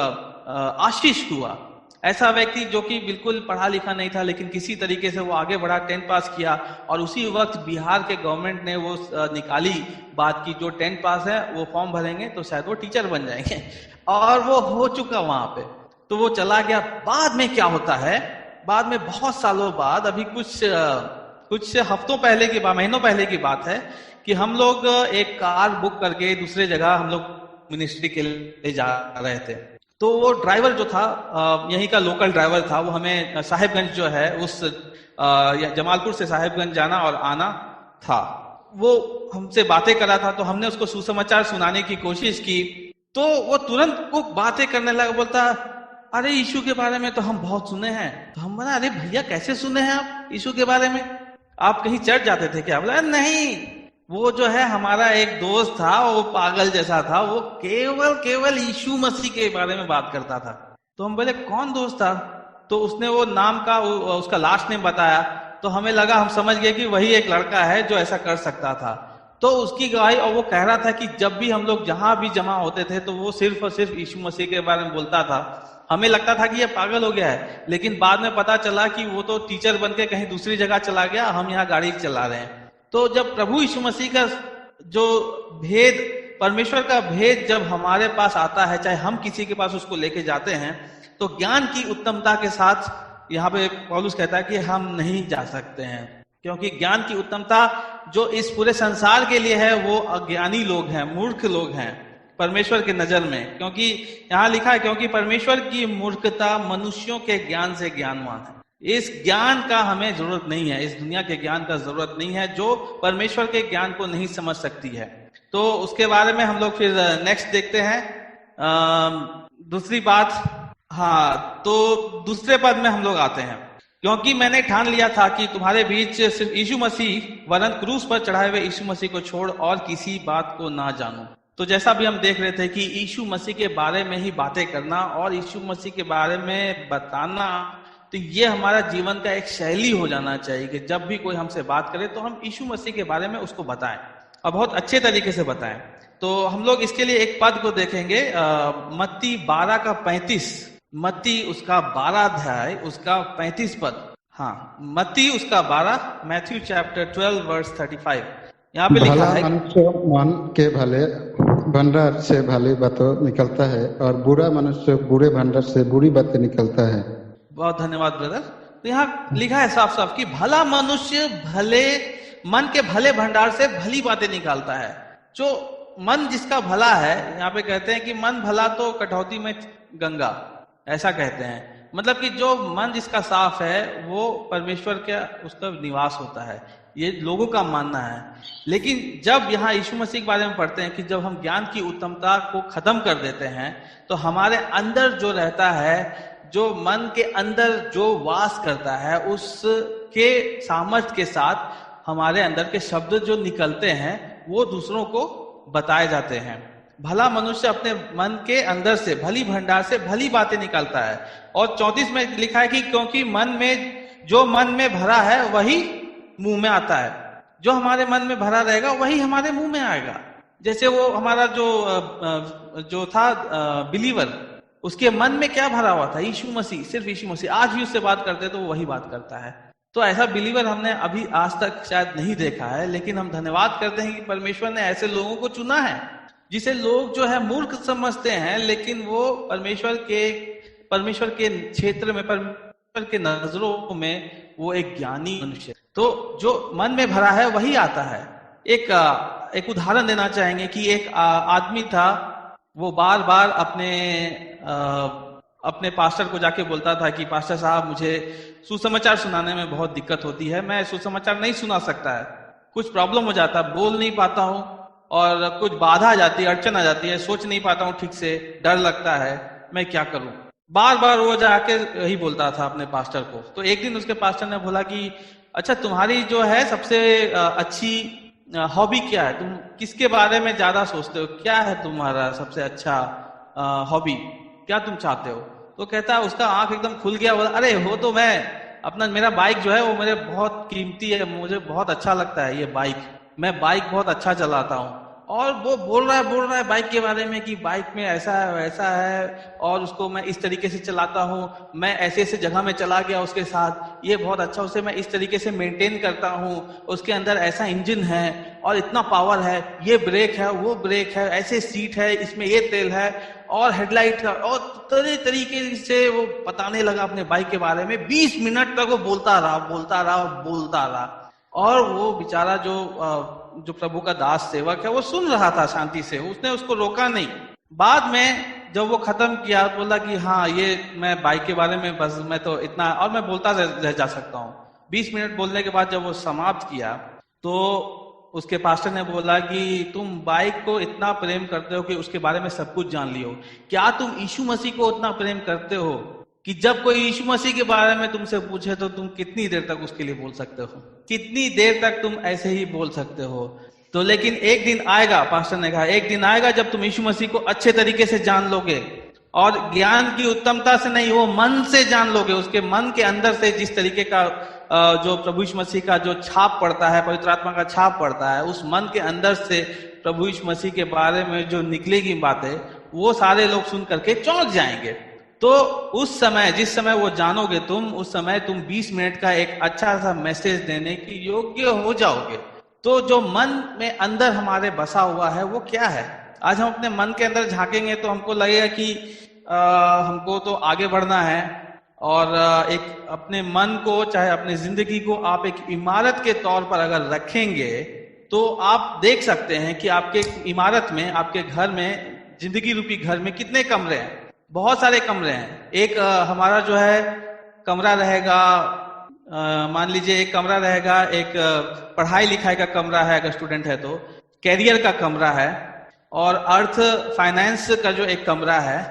आशीष हुआ। ऐसा व्यक्ति जो कि बिल्कुल पढ़ा लिखा नहीं था, लेकिन किसी तरीके से वो आगे बढ़ा, 10th पास किया, और उसी वक्त बिहार के गवर्नमेंट ने वो निकाली बात की जो 10th पास है वो फॉर्म भरेंगे तो शायद वो टीचर बन जाएंगे, और वो हो चुका वहां पे। तो वो चला गया। बाद में क्या होता है, बाद में बहुत सालों बाद, अभी कुछ हफ्तों पहले की बात, महीनों पहले की बात है कि हम लोग एक कार बुक करके दूसरे जगह हम लोग मिनिस्ट्री के लिए जा रहे थे। तो वो ड्राइवर जो था, यहीं का लोकल ड्राइवर था, वो हमें साहिबगंज जो है उस जमालपुर से साहिबगंज जाना और आना था। वो हमसे बातें कर रहा था, तो हमने उसको सुसमाचार सुनाने की कोशिश की, तो वो तुरंत वो बातें करने लगा, बोलता अरे यीशु के बारे में तो हम बहुत सुने हैं। तो हम बोला अरे भैया कैसे सुने हैं आप यीशु के बारे में, आप कहीं चर्च जाते थे क्या? बोला नहीं, वो जो है हमारा एक दोस्त था, वो पागल जैसा था, वो केवल यीशु मसीह के बारे में बात करता था। तो हम बोले कौन दोस्त था? तो उसने वो नाम का उसका लास्ट नेम बताया, तो हमें लगा, हम समझ गए कि वही एक लड़का है जो ऐसा कर सकता था। तो उसकी गवाही, और वो कह रहा था कि जब भी हम लोग जहां भी जमा होते थे तो वो सिर्फ और सिर्फ यीशु मसीह के बारे में बोलता था। हमें लगता था कि ये पागल हो गया है, लेकिन बाद में पता चला कि वो तो टीचर बनके कहीं दूसरी जगह चला गया, हम यहाँ गाड़ी चला रहे हैं। तो जब प्रभु यीशु मसीह का जो भेद, परमेश्वर का भेद जब हमारे पास आता है, चाहे हम किसी के पास उसको लेके जाते हैं, तो ज्ञान की उत्तमता के साथ यहाँ पे पौलुस कहता है कि हम नहीं जा सकते हैं, क्योंकि ज्ञान की उत्तमता जो इस पूरे संसार के लिए है वो अज्ञानी लोग हैं, मूर्ख लोग हैं परमेश्वर के नजर में। क्योंकि यहाँ लिखा है, क्योंकि परमेश्वर की मूर्खता मनुष्यों के ज्ञान से ज्ञानवान है। इस ज्ञान का हमें जरूरत नहीं है, इस दुनिया के ज्ञान का जरूरत नहीं है, जो परमेश्वर के ज्ञान को नहीं समझ सकती है। तो उसके बारे में हम लोग फिर नेक्स्ट देखते हैं। दूसरी बात, हाँ, तो दूसरे पद में हम लोग आते हैं। क्योंकि मैंने ठान लिया था कि तुम्हारे बीच सिर्फ यीशु मसीह वरन क्रूस पर चढ़ाए हुए यीशु मसीह को छोड़ और किसी बात को ना जानूं। तो जैसा भी हम देख रहे थे कि यीशु मसीह के बारे में ही बातें करना और यीशु मसीह के बारे में बताना, तो ये हमारा जीवन का एक शैली हो जाना चाहिए कि जब भी कोई हमसे बात करे तो हम यीशु मसीह के बारे में उसको बताएं और बहुत अच्छे तरीके से बताएं। तो हम लोग इसके लिए एक पद को देखेंगे, मत्ती 12 का 35, मत्ती उसका 12 अध्याय उसका 35 पद। हाँ, मत्ती उसका 12, मैथ्यू चैप्टर 12 वर्स 35। यहाँ पे लिखा है, मनुष्य मन के भले भंडार से भली बातें निकलता है और बुरा मनुष्य बुरे भंडार से बुरी बातें निकलता है। बहुत धन्यवाद ब्रदर। तो यहाँ लिखा है साफ साफ कि भला मनुष्य भले मन के भले भंडार से भली बातें निकालता है। जो मन जिसका भला है, यहाँ पे कहते हैं कि मन भला तो कटौती में गंगा, ऐसा कहते हैं। मतलब कि जो मन जिसका साफ है वो परमेश्वर का उसका निवास होता है, ये लोगों का मानना है। लेकिन जब यहाँ यीशु मसीह के बारे में पढ़ते हैं कि जब हम ज्ञान की उत्तमता को खत्म कर देते हैं, तो हमारे अंदर जो रहता है, जो मन के अंदर जो वास करता है, उसके सामर्थ्य के साथ हमारे अंदर के शब्द जो निकलते हैं वो दूसरों को बताए जाते हैं। भला मनुष्य अपने मन के अंदर से, भली भंडार से भली बातें निकालता है। और 34 में लिखा है कि क्योंकि जो मन में भरा है वही मुंह में आता है। जो हमारे मन में भरा रहेगा वही हमारे मुंह में आएगा। जैसे वो हमारा जो था बिलीवर, उसके मन में क्या भरा हुआ था? यीशु मसीह, सिर्फ यीशु मसीह। आज भी उससे बात करते तो वो वही बात करता है। तो ऐसा बिलीवर हमने अभी आज तक शायद नहीं देखा है, लेकिन हम धन्यवाद करते हैं कि परमेश्वर ने ऐसे लोगों को चुना है जिसे लोग जो है मूर्ख समझते हैं, लेकिन वो परमेश्वर के क्षेत्र में, परमेश्वर के नजरों में वो एक ज्ञानी मनुष्य। तो जो मन में भरा है वही आता है। एक उदाहरण देना चाहेंगे कि एक आदमी था, वो बार बार अपने पास्टर को जाके बोलता था कि पास्टर साहब, मुझे सुसमाचार सुनाने में बहुत दिक्कत होती है, मैं सुसमाचार नहीं सुना सकता है, कुछ प्रॉब्लम हो जाता है, बोल नहीं पाता हूँ और कुछ बाधा आ जाती है, अड़चन आ जाती है, सोच नहीं पाता हूँ ठीक से, डर लगता है, मैं क्या करूं? बार बार वो जाके यही बोलता था अपने पास्टर को। तो एक दिन उसके पास्टर ने बोला कि अच्छा, तुम्हारी जो है सबसे अच्छी हॉबी क्या है? तुम किसके बारे में ज्यादा सोचते हो? क्या है तुम्हारा सबसे अच्छा हॉबी? क्या तुम चाहते हो? तो कहता, उसका आंख एकदम खुल गया, बोला अरे हो तो मैं मेरा बाइक जो है वो मेरे बहुत कीमती है, मुझे बहुत अच्छा लगता है ये बाइक, मैं बाइक बहुत अच्छा चलाता हूँ। और वो बोल रहा है बाइक के बारे में कि बाइक में ऐसा है वैसा है, और उसको मैं इस तरीके से चलाता हूँ, मैं ऐसे ऐसे जगह में चला गया उसके साथ, ये बहुत अच्छा, उसे मैं इस तरीके से मेंटेन करता हूँ, उसके अंदर ऐसा इंजन है और इतना पावर है, ये ब्रेक है वो ब्रेक है, ऐसे सीट है, इसमें ये तेल है और हेडलाइट है, और तरह तरीके से वो बताने लगा अपने बाइक के बारे में। 20 मिनट तक वो बोलता रहा और वो बेचारा जो प्रभु का दास सेवक है वो सुन रहा था शांति से, उसने उसको रोका नहीं। बाद में जब वो खत्म किया बोला कि हाँ ये मैं बाइक के बारे में बस मैं तो इतना, और मैं बोलता रह जा सकता हूँ। 20 मिनट बोलने के बाद जब वो समाप्त किया तो उसके पास्टर ने बोला कि तुम बाइक को इतना प्रेम करते हो कि उसके बारे में सब कुछ जान लियो। क्या तुम यीशु मसीह को उतना प्रेम करते हो कि जब कोई यीशु मसीह के बारे में तुमसे पूछे तो तुम कितनी देर तक उसके लिए बोल सकते हो, कितनी देर तक तुम ऐसे ही बोल सकते हो? तो लेकिन एक दिन आएगा, पास्टर ने कहा, एक दिन आएगा जब तुम यीशु मसीह को अच्छे तरीके से जान लोगे, और ज्ञान की उत्तमता से नहीं, वो मन से जान लोगे, उसके मन के अंदर से जिस तरीके का जो प्रभु यीशु मसीह का जो छाप पड़ता है, पवित्र आत्मा का छाप पड़ता है, उस मन के अंदर से प्रभु यीशु मसीह के बारे में जो निकलेगी बातें, वो सारे लोग सुन करके चौंक जाएंगे। तो उस समय, जिस समय वो जानोगे तुम, उस समय तुम 20 मिनट का एक अच्छा सा मैसेज देने की योग्य हो जाओगे। तो जो मन में अंदर हमारे बसा हुआ है वो क्या है? आज हम अपने मन के अंदर झांकेंगे तो हमको लगेगा कि हमको तो आगे बढ़ना है, और एक अपने मन को, चाहे अपनी जिंदगी को आप एक इमारत के तौर पर अगर रखेंगे तो आप देख सकते हैं कि आपके इमारत में, आपके घर में, जिंदगी रूपी घर में कितने कमरे हैं। बहुत सारे कमरे हैं। एक हमारा जो है कमरा रहेगा, मान लीजिए एक कमरा रहेगा, एक पढ़ाई लिखाई का कमरा है अगर स्टूडेंट है तो, कैरियर का कमरा है, और अर्थ फाइनेंस का जो एक कमरा है,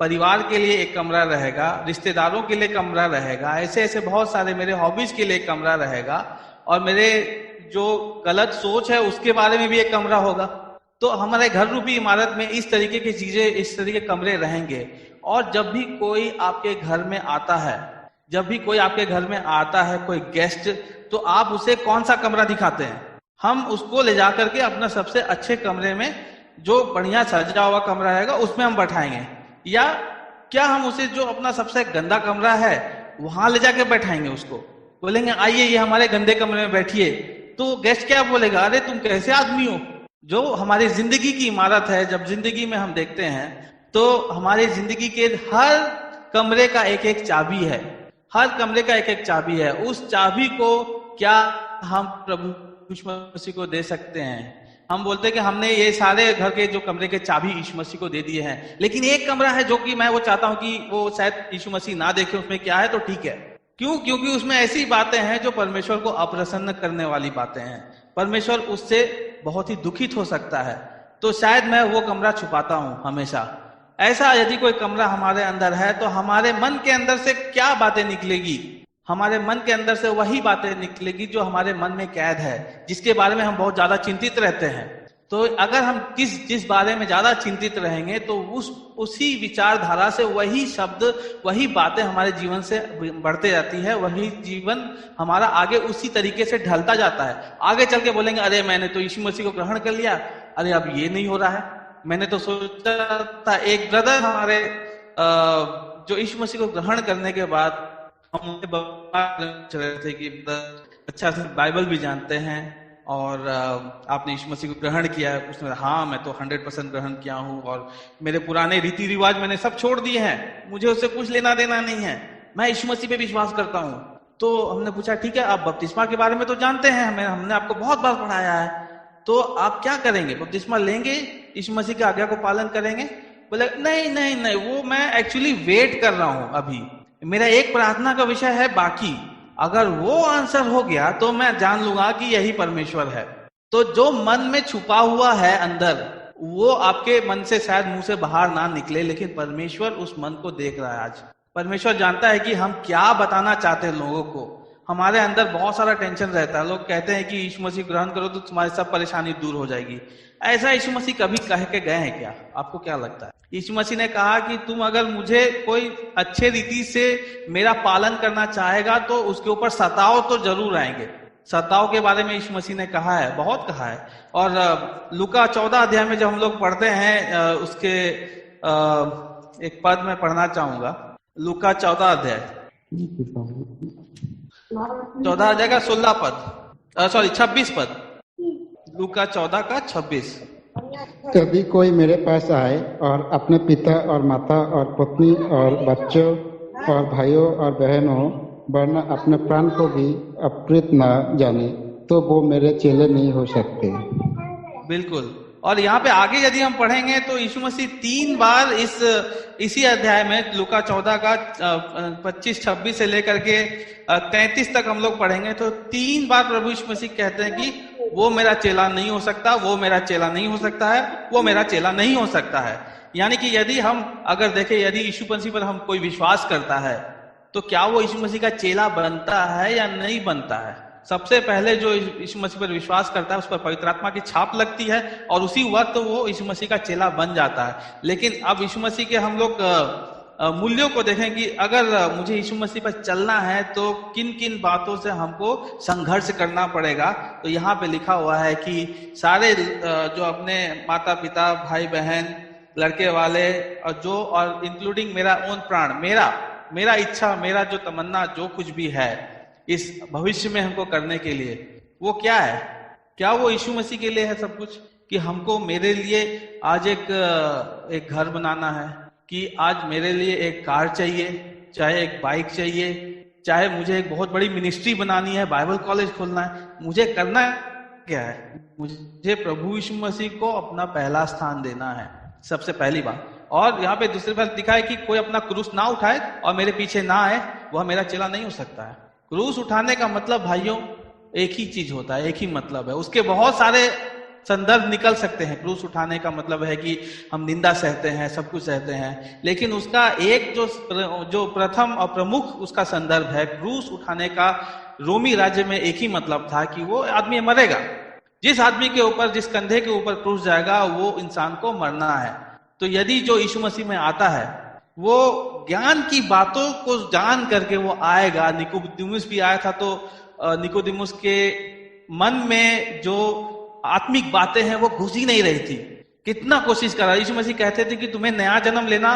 परिवार के लिए एक कमरा रहेगा, रिश्तेदारों के लिए कमरा रहेगा, ऐसे ऐसे बहुत सारे, मेरे हॉबीज के लिए एक कमरा रहेगा, और मेरे जो गलत सोच है उसके बारे में भी एक कमरा होगा। तो हमारे घर रूपी इमारत में इस तरीके की चीजें, इस तरीके के कमरे रहेंगे। और जब भी कोई आपके घर में आता है, जब भी कोई आपके घर में आता है, कोई गेस्ट, तो आप उसे कौन सा कमरा दिखाते हैं? हम उसको ले जाकर के अपना सबसे अच्छे कमरे में, जो बढ़िया सजा हुआ कमरा रहेगा, उसमें हम बैठाएंगे। या क्या हम उसे जो अपना सबसे गंदा कमरा है वहां ले जाके बैठाएंगे? उसको बोलेंगे आइए ये हमारे गंदे कमरे में बैठिए, तो गेस्ट क्या बोलेगा? अरे तुम कैसे आदमी हो? जो हमारी जिंदगी की इमारत है, जब जिंदगी में हम देखते हैं तो हमारी जिंदगी के हर कमरे का एक एक चाबी है, हर कमरे का एक एक चाबी है। उस चाबी को क्या हम प्रभु यीशु मसीह को दे सकते हैं? हम बोलते हैं कि हमने ये सारे घर के जो कमरे के चाबी यीशु मसीह को दे दिए हैं, लेकिन एक कमरा है जो कि मैं वो चाहता हूं कि वो शायद यीशु मसीह ना देखे, उसमें क्या है तो ठीक है। क्यों? क्योंकि उसमें ऐसी बातें हैं जो परमेश्वर को अप्रसन्न करने वाली बातें हैं। परमेश्वर उससे बहुत ही दुखित हो सकता है, तो शायद मैं वो कमरा छुपाता हूं हमेशा। ऐसा यदि कोई कमरा हमारे अंदर है तो हमारे मन के अंदर से क्या बातें निकलेगी? हमारे मन के अंदर से वही बातें निकलेगी जो हमारे मन में कैद है, जिसके बारे में हम बहुत ज्यादा चिंतित रहते हैं। तो अगर हम जिस बारे में ज्यादा चिंतित रहेंगे तो उसी विचारधारा से वही शब्द, वही बातें हमारे जीवन से बढ़ते जाती है, वही जीवन हमारा आगे उसी तरीके से ढलता जाता है। आगे चल के बोलेंगे अरे मैंने तो यीशु मसीह को ग्रहण कर लिया, अरे अब ये नहीं हो रहा है, मैंने तो सोचा था। एक ब्रदर हमारे जो यीशु मसीह को ग्रहण करने के बाद हम रहे थे कि अच्छा से बाइबल भी जानते हैं और आपने यीशु मसीह को ग्रहण किया है। उसने हाँ मैं तो 100% ग्रहण किया हूँ और मेरे पुराने रीति रिवाज मैंने सब छोड़ दिए हैं, मुझे उससे कुछ लेना देना नहीं है, मैं यीशु मसीह पे विश्वास करता हूँ। तो हमने पूछा ठीक है, आप बपतिस्मा के बारे में तो जानते हैं, हमने आपको बहुत बार पढ़ाया है, तो आप क्या करेंगे? बपतिस्मा लेंगे, यीशु मसीह की आज्ञा को पालन करेंगे? बोले नहीं नहीं नहीं, वो मैं एक्चुअली वेट कर रहा हूँ, अभी मेरा एक प्रार्थना का विषय है बाकी, अगर वो आंसर हो गया तो मैं जान लूंगा कि यही परमेश्वर है। तो जो मन में छुपा हुआ है अंदर, वो आपके मन से शायद मुंह से बाहर ना निकले, लेकिन परमेश्वर उस मन को देख रहा है। आज परमेश्वर जानता है कि हम क्या बताना चाहते हैं लोगों को। हमारे अंदर बहुत सारा टेंशन रहता है, लोग कहते हैं कि यीशु मसीह ग्रहण करो तो तुम्हारी सब परेशानी दूर हो जाएगी। ऐसा यीशु मसीह कभी कह के गए हैं क्या? आपको क्या लगता है? यीशु मसीह ने कहा कि तुम अगर मुझे कोई अच्छे रीति से मेरा पालन करना चाहेगा तो उसके ऊपर सताव तो जरूर आएंगे, सत्ताओं के बारे में यीशु मसीह ने कहा है, बहुत कहा है। और लूका 14 अध्याय में जब हम लोग पढ़ते हैं, उसके एक पद में पढ़ना चाहूंगा। लूका 14 अध्याय 26 पद, लूका 14 का 26। यदि कोई मेरे पास आए और अपने पिता और माता और पत्नी और बच्चों और भाइयों और बहनों वरना अपने प्राण को भी अप्रिय न जाने, तो वो मेरे चेले नहीं हो सकते। बिल्कुल। और यहाँ पे आगे यदि हम पढ़ेंगे तो यीशु मसीह 3 बार इसी अध्याय में, लूका 14 का 25-26 से लेकर के 33 तक हम लोग पढ़ेंगे, तो 3 बार प्रभु यीशु मसीह कहते हैं कि वो मेरा चेला नहीं हो सकता, वो मेरा चेला नहीं हो सकता है, वो मेरा चेला नहीं हो सकता है। यानी कि यदि हम अगर देखें, यदि यीशु मसीह पर हम कोई विश्वास करता है तो क्या वो यीशु मसीह का चेला बनता है या नहीं बनता है। सबसे पहले जो यीशु मसीह पर विश्वास करता है उस पर पवित्र आत्मा की छाप लगती है और उसी वक्त वो यीशु मसीह का चेला बन जाता है। लेकिन अब यीशु मसीह के हम लोग मूल्यों को देखें कि अगर मुझे यीशु मसीह पर चलना है तो किन किन बातों से हमको संघर्ष करना पड़ेगा। तो यहाँ पे लिखा हुआ है कि सारे जो अपने माता पिता, भाई बहन, लड़के वाले और इंक्लूडिंग मेरा ओन प्राण, मेरा इच्छा, मेरा जो तमन्ना, जो कुछ भी है इस भविष्य में हमको करने के लिए, वो क्या है? क्या वो यीशु मसीह के लिए है सब कुछ? कि हमको मेरे लिए आज एक घर बनाना है, कि आज मेरे लिए एक कार चाहिए, चाहे एक बाइक चाहिए, चाहे मुझे एक बहुत बड़ी मिनिस्ट्री बनानी है, बाइबल कॉलेज खोलना है, मुझे करना क्या है? मुझे प्रभु यीशु मसीह को अपना पहला स्थान देना है, सबसे पहली बात। और यहाँ पे दूसरी बात लिखा है कि कोई अपना क्रूस ना उठाए और मेरे पीछे ना आए, वह मेरा चेला नहीं हो सकता है। क्रूस उठाने का मतलब भाइयों एक ही चीज होता है, एक ही मतलब है। उसके बहुत सारे संदर्भ निकल सकते हैं। क्रूस उठाने का मतलब है कि हम निंदा सहते हैं, सब कुछ सहते हैं, लेकिन उसका एक जो प्रथम और प्रमुख उसका संदर्भ है, क्रूस उठाने का रोमी राज्य में एक ही मतलब था कि वो आदमी मरेगा। जिस आदमी के ऊपर, जिस कंधे के ऊपर क्रूस जाएगा, वो इंसान को मरना है। तो यदि जो यीशु मसीह में आता है वो ज्ञान की बातों को जान करके वो आएगा। निकोदेमुस भी आया था, तो निकोदेमुस के मन में जो आत्मिक बातें हैं वो घुस ही नहीं रही थी। कितना कोशिश करा, यीशु मसीह कहते थे कि तुम्हें नया जन्म लेना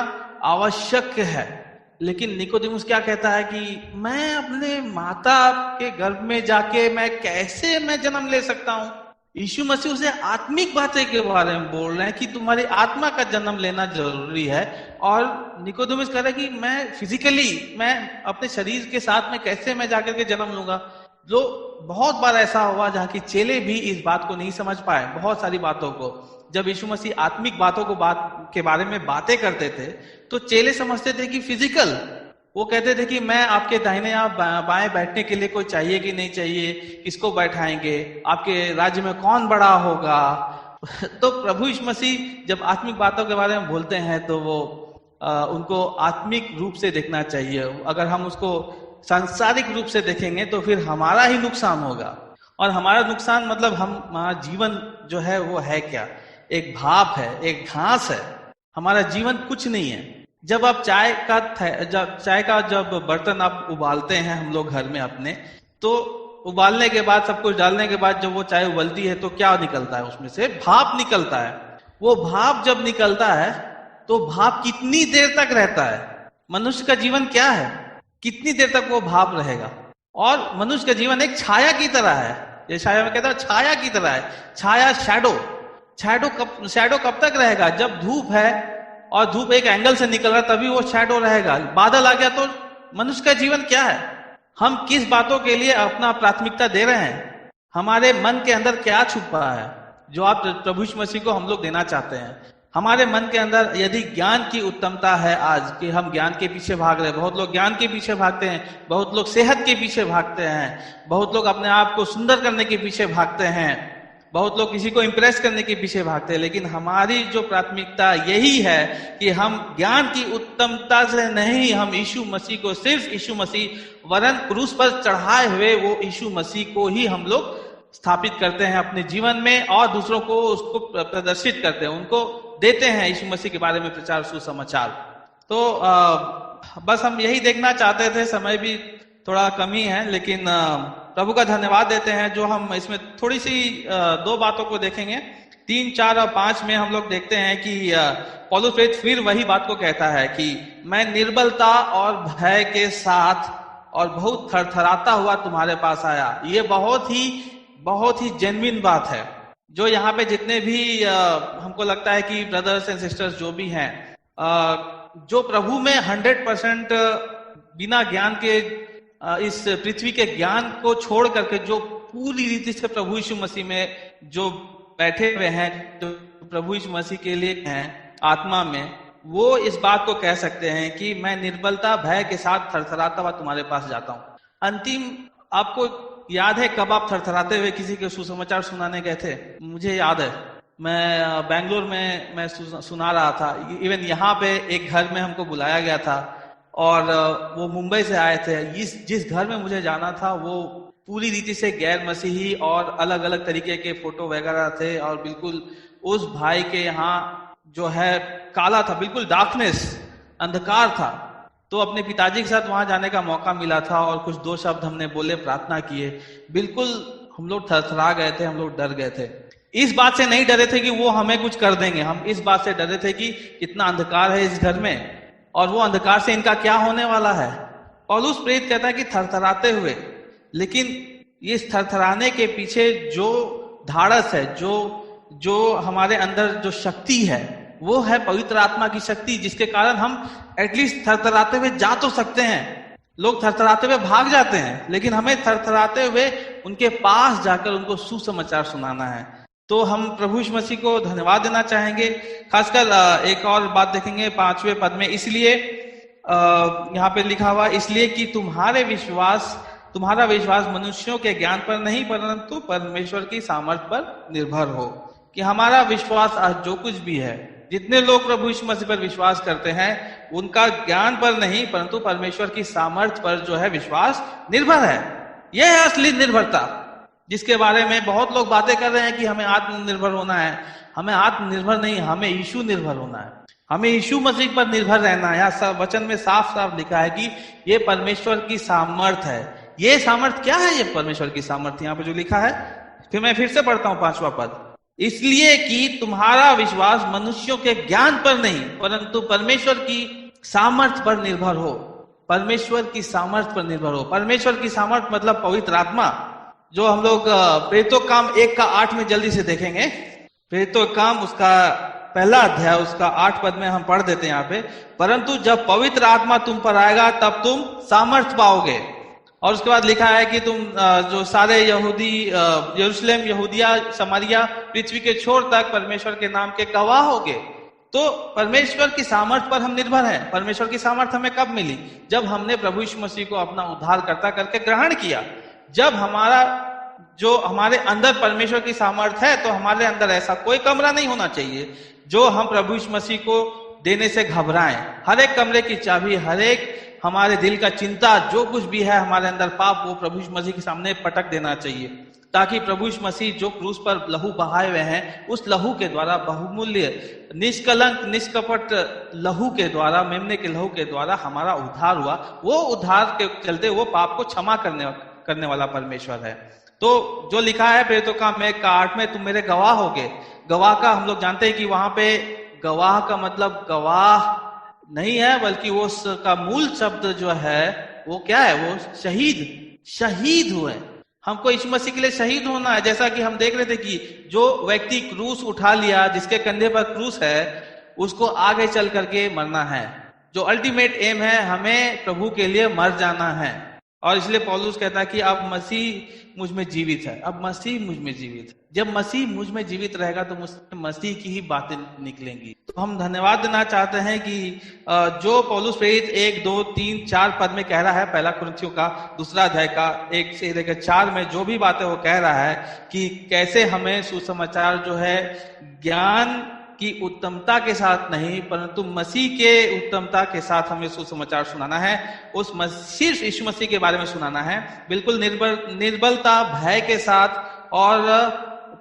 आवश्यक है, लेकिन निकोदेमुस क्या कहता है कि मैं अपने माता के गर्भ में जाके मैं कैसे जन्म ले सकता हूं। यीशु मसीह उसे आत्मिक बातें के बारे में बोल रहे हैं कि तुम्हारी आत्मा का जन्म लेना जरूरी है। और निकोदेमुस कह रहा है कि मैं फिजिकली, मैं अपने शरीर के साथ में कैसे जाकर के जन्म लूंगा। जो बहुत बार ऐसा हुआ जहाँ की चेले भी इस बात को नहीं समझ पाए, बहुत सारी बातों को। जब यीशु मसीह आत्मिक बातों के बारे में बातें करते थे तो चेले समझते थे कि फिजिकल, वो कहते थे कि मैं आपके दाहिने या बाएं बैठने के लिए कोई चाहिए कि नहीं चाहिए, किसको बैठाएंगे, आपके राज्य में कौन बड़ा होगा। तो प्रभु यीशु मसीह जब आत्मिक बातों के बारे में बोलते हैं तो वो उनको आत्मिक रूप से देखना चाहिए। अगर हम उसको सांसारिक रूप से देखेंगे तो फिर हमारा ही नुकसान होगा। और हमारा नुकसान मतलब हमारा जीवन जो है वो है क्या? एक भाप है, एक घास है। हमारा जीवन कुछ नहीं है। जब आप चाय का जब बर्तन आप उबालते हैं हम लोग घर में अपने, तो उबालने के बाद, सब कुछ डालने के बाद जब वो चाय उबलती है तो क्या निकलता है? उसमें से भाप निकलता है। वो भाप जब निकलता है तो भाप कितनी देर तक रहता है? मनुष्य का जीवन क्या है? कितनी देर तक वो भाप रहेगा? और मनुष्य का जीवन एक छाया की तरह है। ये छाया में कहता है, छाया की तरह है। छाया, शैडो कब तक रहेगा? जब धूप है और धूप एक एंगल से निकल रहा तभी वो शैडो रहेगा। बादल आ गया तो मनुष्य का जीवन क्या है? हम किस बातों के लिए अपना प्राथमिकता दे रहे हैं? हमारे मन के अंदर क्या छुपा है जो आप प्रभु यीशु मसीह को हम लोग देना चाहते हैं? हमारे मन के अंदर यदि ज्ञान की उत्तमता है आज कि हम ज्ञान के पीछे भाग रहे हैं, बहुत लोग ज्ञान के पीछे भागते हैं, बहुत लोग सेहत के पीछे भागते हैं, बहुत लोग अपने आप को सुंदर करने के पीछे भागते हैं, बहुत लोग किसी को इंप्रेस करने के पीछे भागते हैं। लेकिन हमारी जो प्राथमिकता यही है कि हम ज्ञान की उत्तमता से नहीं, हम यीशु मसीह को, सिर्फ यीशु मसीह वरन क्रूस पर चढ़ाए हुए वो यीशु मसीह को ही हम लोग स्थापित करते हैं अपने जीवन में और दूसरों को उसको प्रदर्शित करते हैं, उनको देते हैं यीशु मसीह के बारे में प्रचार, सुसमाचार। तो बस हम यही देखना चाहते थे। समय भी थोड़ा कमी है, लेकिन प्रभु का धन्यवाद देते हैं जो हम इसमें थोड़ी सी दो बातों को देखेंगे। 3, 4 और 5 में हम लोग देखते हैं कि पौलुस प्रेरित फिर वही बात को कहता है कि मैं निर्बलता और भय के साथ और बहुत थरथराता हुआ तुम्हारे पास आया। ये बहुत ही जेन्युइन बात है, जो यहाँ पे जितने भी हमको लगता है कि ब्रदर्स एंड सिस्टर्स जो भी हैं, जो प्रभु में 100% बिना ज्ञान के इस पृथ्वी के ज्ञान को छोड़ करके जो पूरी रीति से प्रभु यीशु मसीह में जो बैठे हुए हैं, जो प्रभु यीशु मसीह के लिए हैं आत्मा में, वो इस बात को कह सकते हैं कि मैं निर्बलता भय के साथ थरथराता हुआ तुम्हारे पास जाता हूं। अंतिम, आपको याद है कब आप थरथराते हुए किसी के सुसमाचार सुनाने गए थे? मुझे याद है, मैं बेंगलोर में मैं सुना रहा था। इवन यहाँ पे एक घर में हमको बुलाया गया था और वो मुंबई से आए थे। जिस घर में मुझे जाना था वो पूरी रीति से गैर मसीही और अलग अलग तरीके के फोटो वगैरह थे, और बिल्कुल उस भाई के यहाँ जो है काला था, बिल्कुल डार्कनेस, अंधकार था। तो अपने पिताजी के साथ वहां जाने का मौका मिला था और कुछ 2 शब्द हमने बोले, प्रार्थना किए। बिल्कुल हम लोग थरथरा गए थे, हम लोग डर गए थे। इस बात से नहीं डरे थे कि वो हमें कुछ कर देंगे, हम इस बात से डरे थे कि इतना अंधकार है इस घर में और वो अंधकार से इनका क्या होने वाला है। पौलुस प्रेरित कहता है कि थरथराते हुए, लेकिन इस थरथराने के पीछे जो धाड़स है, जो हमारे अंदर जो शक्ति है, वो है पवित्र आत्मा की शक्ति, जिसके कारण हम एटलीस्ट थरथराते हुए जा तो सकते हैं। लोग थरथराते हुए भाग जाते हैं, लेकिन हमें थरथराते हुए उनके पास जाकर उनको सुसमाचार सुनाना है। तो हम प्रभु यीशु मसीह को धन्यवाद देना चाहेंगे। खासकर एक और बात देखेंगे 5वें पद में, इसलिए यहाँ पे लिखा हुआ, इसलिए कि तुम्हारा विश्वास मनुष्यों के ज्ञान पर नहीं परंतु परमेश्वर की सामर्थ्य पर निर्भर हो। कि हमारा विश्वास आज जो कुछ भी है, जितने लोग प्रभु यीशु मसीह पर विश्वास करते हैं, उनका ज्ञान पर नहीं परंतु परमेश्वर की सामर्थ्य पर जो है विश्वास निर्भर है। यह है असली निर्भरता, जिसके बारे में बहुत लोग बातें कर रहे हैं कि हमें आत्मनिर्भर होना है। हमें आत्मनिर्भर नहीं, हमें यीशु निर्भर होना है, हमें यीशु मसीह पर निर्भर रहना है। यहाँ वचन में साफ साफ लिखा है कि ये परमेश्वर की सामर्थ्य है। ये सामर्थ्य क्या है? ये परमेश्वर की सामर्थ्य यहाँ पे जो लिखा है, फिर से पढ़ता हूं 5वां पद, इसलिए कि तुम्हारा विश्वास मनुष्यों के ज्ञान पर नहीं परंतु परमेश्वर की सामर्थ्य पर निर्भर हो। परमेश्वर की सामर्थ्य पर निर्भर हो। परमेश्वर की सामर्थ्य मतलब पवित्र आत्मा, जो हम लोग प्रेरितों काम 1:8 में जल्दी से देखेंगे। प्रेरितों काम उसका पहला अध्याय उसका 8 पद में हम पढ़ देते हैं यहाँ पे, परंतु जब पवित्र आत्मा तुम पर आएगा तब तुम सामर्थ्य पाओगे। और उसके बाद लिखा है कि तुम जो सारे यहूदी यरूशलेम, यहूदिया, समारिया, पृथ्वी के छोर तक परमेश्वर के नाम के गवाह होगे। तो परमेश्वर की सामर्थ्य पर हम निर्भर हैं। परमेश्वर की सामर्थ्य हमें कब मिली? जब हमने प्रभु यीशु मसीह को अपना उद्धारकर्ता करके ग्रहण किया। जब हमारे अंदर परमेश्वर की सामर्थ्य है, तो हमारे अंदर ऐसा कोई कमरा नहीं होना चाहिए जो हम प्रभु यीशु मसीह को देने से घबराएं। हर एक कमरे की चाबी, हर एक हमारे दिल का चिंता, जो कुछ भी है हमारे अंदर पाप, वो प्रभु यीशु मसीह के सामने पटक देना चाहिए, ताकि प्रभु यीशु मसीह जो क्रूस पर लहू बहाए हुए हैं, उस लहू के द्वारा, बहुमूल्य निष्कलंक निष्कपट लहू के द्वारा, मेमने के लहू के द्वारा हमारा उद्धार हुआ। वो उद्धार के चलते वो पाप को क्षमा करने वाला परमेश्वर है। तो जो लिखा है प्रेरितों का 1:8 में, तुम मेरे गवाह होगे। गवाह का हम लोग जानते हैं कि वहां पे गवाह का मतलब गवाह नहीं है, बल्कि वो का मूल शब्द जो है वो क्या है? वो शहीद हुए। हमको यीशु मसीह के लिए शहीद होना है। जैसा कि हम देख रहे थे कि जो व्यक्ति क्रूस उठा लिया, जिसके कंधे पर क्रूस है, उसको आगे चल करके मरना है। जो अल्टीमेट एम है, हमें प्रभु के लिए मर जाना है। और इसलिए पौलुस कहता है कि अब मसीह मुझ में जीवित है, अब मसीह मुझ में जीवित है। जब मसीह मुझ में जीवित रहेगा तो मुझसे मसीह की ही बातें निकलेंगी। तो हम धन्यवाद देना चाहते हैं कि जो पौलुस प्रेरित 1, 2, 3, 4 पद में कह रहा है, पहला कुरिन्थियों का 2 अध्याय का 1 से लेकर 4 में जो भी बातें वो कह रहा है कि कैसे हमें सुसमाचार जो है ज्ञान की उत्तमता के साथ नहीं परंतु मसीह के उत्तमता के साथ हमें सुसमाचार सुनाना है। उस सिर्फ यीशु मसीह के बारे में सुनाना है, बिल्कुल निर्बलता भय के साथ। और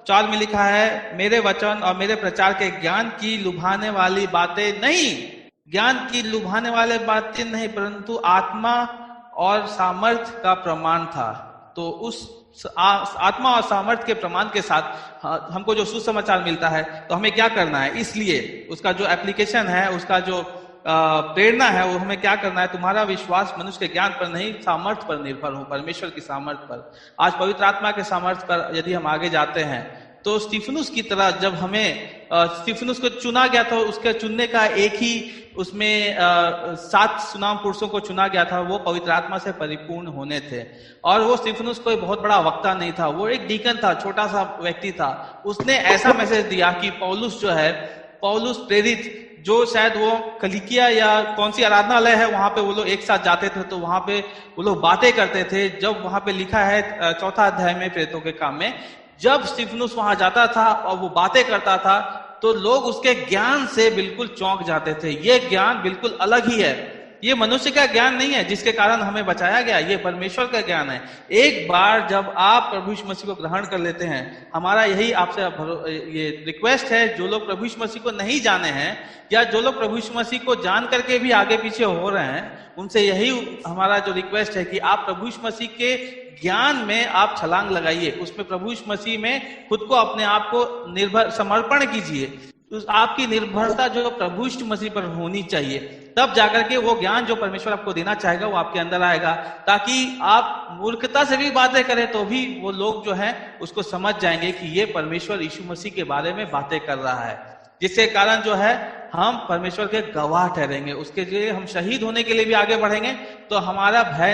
4 में लिखा है, मेरे वचन और मेरे प्रचार के ज्ञान की लुभाने वाली बातें नहीं, ज्ञान की लुभाने वाली बातें नहीं, परंतु आत्मा और सामर्थ्य का प्रमाण था। तो उस आत्मा और सामर्थ्य के प्रमाण के साथ हमको जो सुसमाचार मिलता है तो हमें क्या करना है, इसलिए उसका जो एप्लीकेशन है, उसका जो प्रेरणा है, वो हमें क्या करना है, तुम्हारा विश्वास मनुष्य के ज्ञान पर नहीं सामर्थ्य पर निर्भर हो, परमेश्वर की सामर्थ्य पर। आज पवित्र आत्मा के सामर्थ्य पर यदि हम आगे जाते हैं तो स्तिफनुस की तरह जब हमें स्तिफनुस को चुना गया था, उसके चुनने का एक ही उसमें 7 सुनाम पुरुषों को चुना गया था, वो पवित्र आत्मा से परिपूर्ण होने थे। और वो स्तिफनुस कोई बहुत बड़ा वक्ता नहीं था, वो एक डीकन था, छोटा सा व्यक्ति था। उसने ऐसा मैसेज दिया कि पौलुस जो है, पौलुस प्रेरित, जो शायद वो कलिकिया या कौन सी आराधनालय है वहां पे वो लोग एक साथ जाते थे, तो वहां पे वो लोग बातें करते थे। जब वहां पे लिखा है 4 अध्याय में प्रेरितों के काम में, जब स्तिफनुस वहां जाता था और वो बातें करता था तो लोग उसके ज्ञान से बिल्कुल चौंक जाते थे। ये ज्ञान बिल्कुल अलग ही है, ये मनुष्य का ज्ञान नहीं है जिसके कारण हमें बचाया गया, ये परमेश्वर का ज्ञान है। एक बार जब आप प्रभु यीशु मसीह को ग्रहण कर लेते हैं, हमारा यही आपसे ये रिक्वेस्ट है, जो लोग प्रभु यीशु मसीह को नहीं जाने हैं या जो लोग प्रभु यीशु मसीह को जान करके भी आगे पीछे हो रहे हैं, उनसे यही हमारा जो रिक्वेस्ट है कि आप प्रभु यीशु मसीह के ज्ञान में आप छलांग लगाइए, उसमें प्रभु यीशु मसीह में खुद को, अपने आप को समर्पण कीजिए। तो आपकी निर्भरता जो प्रभु यीशु मसीह पर होनी चाहिए, तब जाकर के वो ज्ञान जो परमेश्वर आपको देना चाहेगा वो आपके अंदर आएगा, ताकि आप मूर्खता से भी बातें करें तो भी वो लोग जो हैं उसको समझ जाएंगे कि ये परमेश्वर यीशु मसीह के बारे में बातें कर रहा है, जिसके कारण जो है हम परमेश्वर के गवाह ठहरेंगे। उसके लिए हम शहीद होने के लिए भी आगे बढ़ेंगे, तो हमारा भय